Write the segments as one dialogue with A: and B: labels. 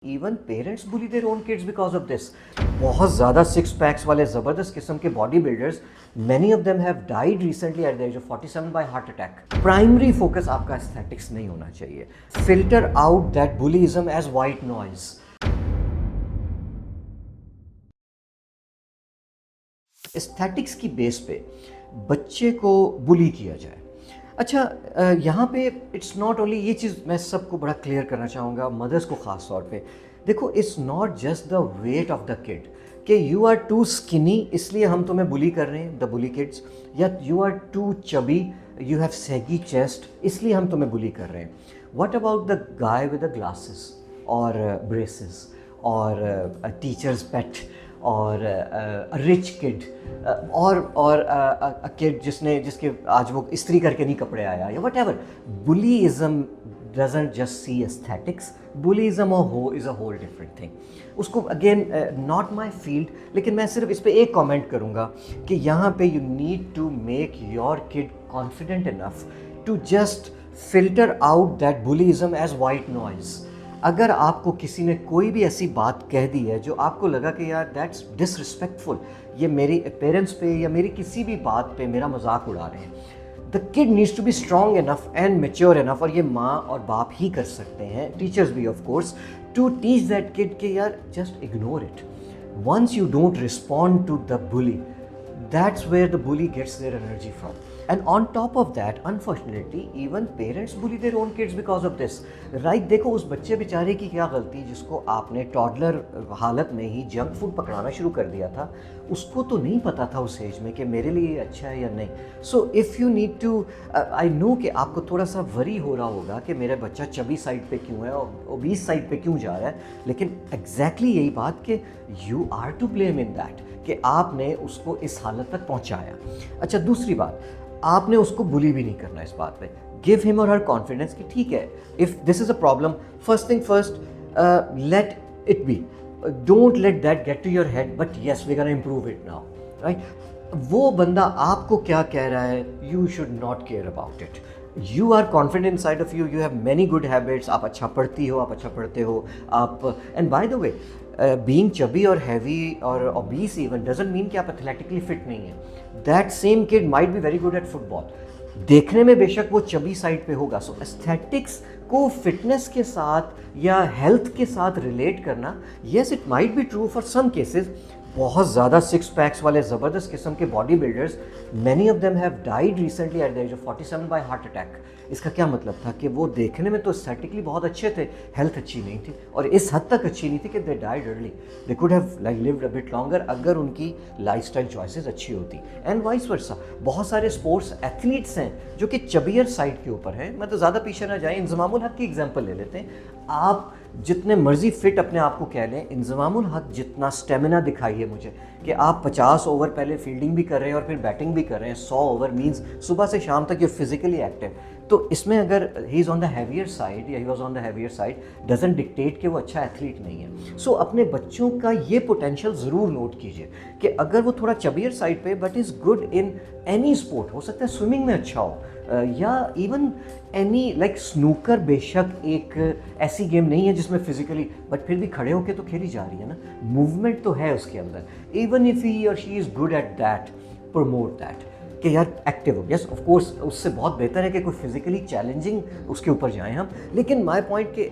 A: Even parents bully their own kids because of this. बहुत ज़्यादा six packs वाले ज़बरदस्त किस्म के body builders, many of them have died recently at the age of 47 by heart attack. Primary focus आपका aesthetics नहीं होना चाहिए। Filter out that bullyism as white noise. Aesthetics की बेस पे बच्चे को बुली किया जाए। अच्छा, यहाँ पे इट्स नॉट ओनली, ये चीज़ मैं सबको बड़ा क्लियर करना चाहूँगा, मदर्स को ख़ास तौर पे। देखो, it's not just the weight of the kid कि यू आर टू स्किनी इसलिए हम तुम्हें बुली कर रहे हैं, द बुली किड्स, या you are too chubby, you have saggy chest इसलिए हम तुम्हें बुली कर रहे हैं। What about the guy with the glasses और ब्रेसेस और टीचर्स पेट और रिच किड और किड जिसके आज वो इस्त्री करके नहीं कपड़े आया, या whatever. Bullyism doesn't just see aesthetics, bullyism is a whole different thing. उसको अगेन नॉट माई फील्ड, लेकिन मैं सिर्फ इस पर एक कमेंट करूँगा कि यहाँ पे you need to make your kid confident enough to just filter out that bullyism as white noise. अगर आपको किसी ने कोई भी ऐसी बात कह दी है जो आपको लगा कि यार दैट्स डिसरिस्पेक्टफुल, ये मेरी पेरेंट्स पे या मेरी किसी भी बात पे मेरा मजाक उड़ा रहे हैं, the kid needs to be strong enough and mature enough, और ये माँ और बाप ही कर सकते हैं, टीचर्स भी of course, to teach that kid कि यार just ignore it. Once you don't respond to the bully, that's where the bully gets their energy from. And on top of that, unfortunately, even parents bully their own kids because of this. Right? देखो, उस बच्चे बेचारे की क्या गलती जिसको आपने toddler हालत में ही जंक फूड पकड़ाना शुरू कर दिया था। उसको तो नहीं पता था उस एज में कि मेरे लिए अच्छा है या नहीं। So if you need to, I know कि आपको थोड़ा सा वरी हो रहा होगा कि मेरा बच्चा चबी साइड पे क्यों है और ओबीस साइड पे क्यों जा रहा है, लेकिन एग्जैक्टली यही बात कि you are to blame in that कि आपने उसको इस हालत तक पहुंचाया। अच्छा, दूसरी बात, आपने उसको बुली भी नहीं करना इस बात पे। गिव हिम और हर कॉन्फिडेंस कि ठीक है, if this is a problem, first thing first, let it be, don't let that get to your head, but yes we gonna improve it now, right. वो बंदा आपको क्या कह रहा है, you should not care about it. You are confident side of you, you have many good habits, आप अच्छा पढ़ती हो, आप अच्छा पढ़ते हो, आप, and by the way, being chubby और हैवी और obese even doesn't mean कि आप एथलेटिकली फिट नहीं है। That same kid might be very good at football, देखने में बेशक वो चबी साइड पे होगा। सो एस्थेटिक्स को फिटनेस के साथ या हेल्थ के साथ रिलेट करना, yes it might be true for some cases. बहुत ज़्यादा सिक्स पैक्स वाले ज़बरदस्त किस्म के body builders, many of them have died recently at the age of 47 by heart attack. इसका क्या मतलब था कि वो देखने में तो एस्थेटिकली बहुत अच्छे थे, हेल्थ अच्छी नहीं थी, और इस हद तक अच्छी नहीं थी कि they died early. They could have like lived a bit longer अगर उनकी लाइफस्टाइल चॉइसेस अच्छी होती, एंड वाइस वर्सा। बहुत सारे स्पोर्ट्स एथलीट्स हैं जो कि चबियर साइड के ऊपर हैं। मैं तो ज़्यादा पीछे ना जाए, इंजमामुल हक की एग्जाम्पल ले लेते हैं। आप जितने मर्जी फिट अपने आप को कह लें, इंजमामुल हक जितना स्टेमिना दिखाइए मुझे कि आप 50 ओवर पहले फील्डिंग भी कर रहे हैं और फिर बैटिंग भी कर रहे हैं, 100 ओवर मींस सुबह से शाम तक यू फिजिकली एक्टिव। तो इसमें अगर he is on the heavier side या he was on the heavier side doesn't dictate कि वो अच्छा एथलीट नहीं है। सो अपने बच्चों का ये पोटेंशियल ज़रूर नोट कीजिए कि अगर वो थोड़ा चबियर साइड पे but is good in any sport, हो सकता है स्विमिंग में अच्छा हो, या इवन एनी लाइक स्नूकर, बेशक एक ऐसी गेम नहीं है जिसमें फिजिकली, बट फिर भी खड़े होके तो खेली जा रही है ना, मूवमेंट तो है उसके अंदर। इवन इफ ही और she is good at that, promote that कि यार एक्टिव हो। यस ऑफ कोर्स, उससे बहुत बेहतर है कि कोई फिजिकली चैलेंजिंग उसके ऊपर जाएं हम, लेकिन माय पॉइंट के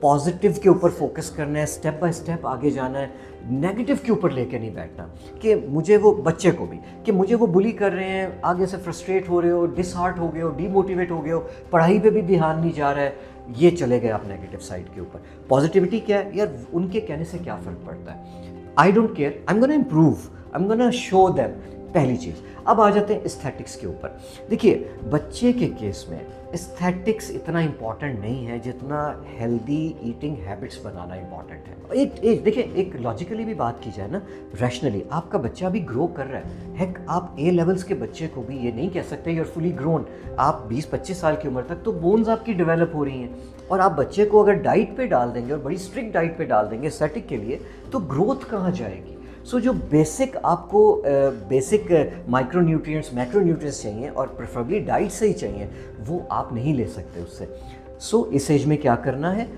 A: पॉजिटिव के ऊपर फोकस करना है, स्टेप बाय स्टेप आगे जाना है, नेगेटिव के ऊपर लेके नहीं बैठना कि मुझे वो बच्चे को भी कि मुझे वो बुली कर रहे हैं, आगे से फ्रस्ट्रेट हो रहे हो, डिसहार्ट हो गए हो, डीमोटिवेट हो गए हो, पढ़ाई पे भी ध्यान नहीं जा रहा है, ये चले गए आप नेगेटिव साइड के ऊपर। पॉजिटिविटी क्या है यार, उनके कहने से क्या फ़र्क पड़ता है, I don't care, I am gonna improve, I am gonna show them, पहली चीज़। अब आ जाते हैं एस्थेटिक्स के ऊपर। देखिए, बच्चे के केस में एस्थेटिक्स इतना इम्पॉर्टेंट नहीं है जितना हेल्दी ईटिंग हैबिट्स बनाना इम्पॉर्टेंट है। एक देखिए, एक लॉजिकली भी बात की जाए ना, रैशनली, आपका बच्चा भी ग्रो कर रहा है। हेक, आप ए लेवल्स के बच्चे को भी ये नहीं कह सकते यू आर फुली ग्रोन। आप 20-25 साल की उम्र तक तो बोन्स आपकी डेवलप हो रही हैं, और आप बच्चे को अगर डाइट पे डाल देंगे और बड़ी स्ट्रिक्ट डाइट पे डाल देंगे एस्थेटिक के लिए, तो ग्रोथ कहाँ जाएगी। सो जो बेसिक आपको बेसिक माइक्रोन्यूट्रिएंट्स, मैक्रोन्यूट्रिएंट्स चाहिए और प्रेफरेबली डाइट से ही चाहिए, वो आप नहीं ले सकते उससे। सो इस एज में क्या करना है,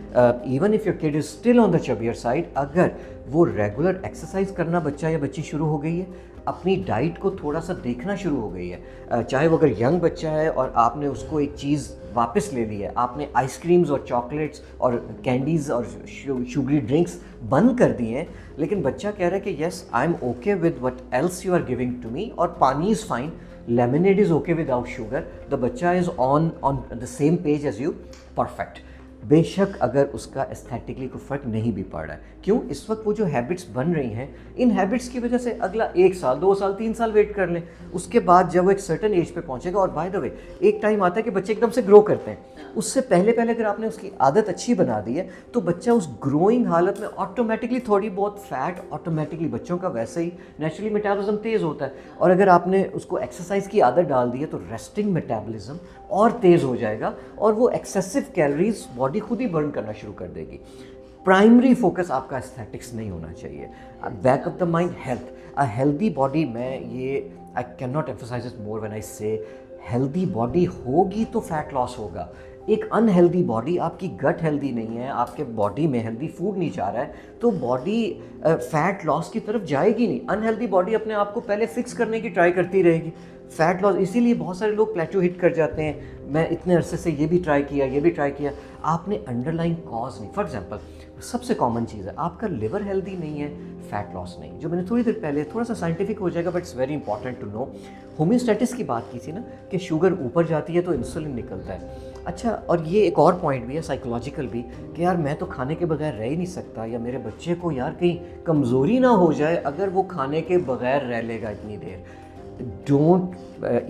A: even if your kid is still on the chubbier side, अगर वो रेगुलर एक्सरसाइज करना बच्चा या बच्ची शुरू हो गई है, अपनी डाइट को थोड़ा सा देखना शुरू हो गई है, चाहे वो अगर यंग बच्चा है और आपने उसको एक चीज़ वापस ले ली है, आपने आइसक्रीम्स और चॉकलेट्स और कैंडीज़ और शुगरी ड्रिंक्स बंद कर दिए हैं, लेकिन बच्चा कह रहा है कि yes I am okay with what else you are giving to me, और pani is fine, lemonade is okay without sugar, the बच्चा is on the same page as you, perfect। बेशक अगर उसका एस्थेटिकली कोई फ़र्क नहीं भी पड़ रहा है, क्यों, इस वक्त वो जो हैबिट्स बन रही हैं, इन हैबिट्स की वजह से अगला 1 साल 2 साल 3 साल वेट कर लें, उसके बाद जब वो एक सर्टन एज पे पहुंचेगा, और बाय द वे एक टाइम आता है कि बच्चे एकदम से ग्रो करते हैं, उससे पहले पहले अगर आपने उसकी आदत अच्छी बना दी है तो बच्चा उस ग्रोइंग हालत में ऑटोमेटिकली थोड़ी बहुत फैट, ऑटोमेटिकली बच्चों का वैसे ही नेचुरली मेटाबॉलिज्म तेज़ होता है, और अगर आपने उसको एक्सरसाइज की आदत डाल दी है तो रेस्टिंग मेटाबॉलिज्म और तेज़ हो जाएगा, और वो एक्सेसिव कैलोरीज बॉडी खुद ही बर्न करना शुरू कर देगी। प्राइमरी फोकस आपका एस्थेटिक्स नहीं होना चाहिए, back of the mind health, a healthy body, मैं ये I can not emphasise it more when I say healthy body होगी तो फैट लॉस होगा। एक अनहेल्दी बॉडी, आपकी गट हेल्दी नहीं है, आपके बॉडी में हेल्दी फूड नहीं जा रहा है, तो बॉडी फैट लॉस की तरफ जाएगी नहीं। अनहेल्दी बॉडी अपने आप को पहले फिक्स करने की ट्राई करती रहेगी, फैट लॉस, इसीलिए बहुत सारे लोग प्लेटो हिट कर जाते हैं, मैं इतने अरसे से ये भी ट्राई किया, ये भी ट्राई किया, आपने अंडरलाइन कॉज नहीं। फॉर एग्जांपल सबसे कॉमन चीज़ है, आपका लिवर हेल्दी नहीं है, फैट लॉस नहीं, जो मैंने थोड़ी देर पहले, थोड़ा सा साइंटिफिक हो जाएगा but it's very important to know, homeostasis की बात की थी ना, कि शुगर ऊपर जाती है तो इंसुलिन निकलता है। अच्छा, और ये एक और पॉइंट भी है साइकोलॉजिकल भी, कि यार मैं तो खाने के बगैर रह ही नहीं सकता, या मेरे बच्चे को यार कहीं कमज़ोरी ना हो जाए अगर वो खाने के बगैर रह लेगा इतनी देर। Don't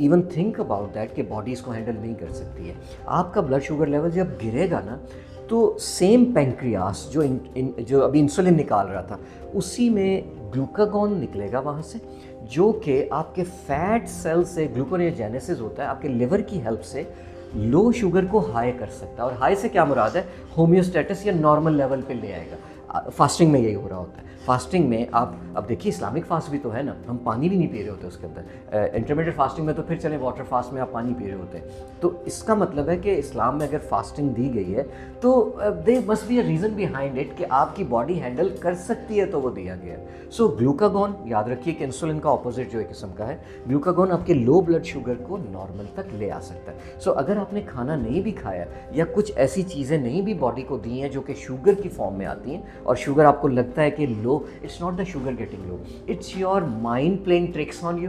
A: even think about that कि बॉडी इसको हैंडल नहीं कर सकती है। आपका ब्लड शुगर लेवल जब गिरेगा ना, तो सेम पैंक्रियास जो अभी इंसुलिन निकाल रहा था, उसी में ग्लूकागॉन निकलेगा वहाँ से, जो कि आपके फैट सेल से ग्लूकोनेजेनेसिस होता है, आपके लिवर की हेल्प से लो शुगर को हाई कर सकता है। और हाई से क्या मुराद है, होम्योस्टेटिस या नॉर्मल लेवल पे ले आएगा। फास्टिंग में यही हो रहा होता है। फास्टिंग में आप अब देखिए, इस्लामिक फास्ट भी तो है ना, हम पानी भी नहीं पी रहे होते उसके अंदर। इंटरमीडिएट फास्टिंग में तो फिर चले, वाटर फास्ट में आप पानी पी रहे होते हैं। तो इसका मतलब है कि इस्लाम में अगर फास्टिंग दी गई है तो there must be a reason behind it कि आपकी बॉडी हैंडल कर सकती है, तो वो दिया गया है। सो ग्लूकागॉन, याद रखिए कि इंसुलिन का ऑपोजिट जो एक किस्म का है, ग्लूकागॉन आपके लो ब्लड शुगर को नॉर्मल तक ले आ सकता है। सो अगर आपने खाना नहीं भी खाया या कुछ ऐसी चीज़ें नहीं भी बॉडी को दी हैं जो कि शुगर की फॉर्म में आती हैं, और शुगर आपको लगता है कि लो, it's not the sugar getting low, it's your mind playing tricks on you,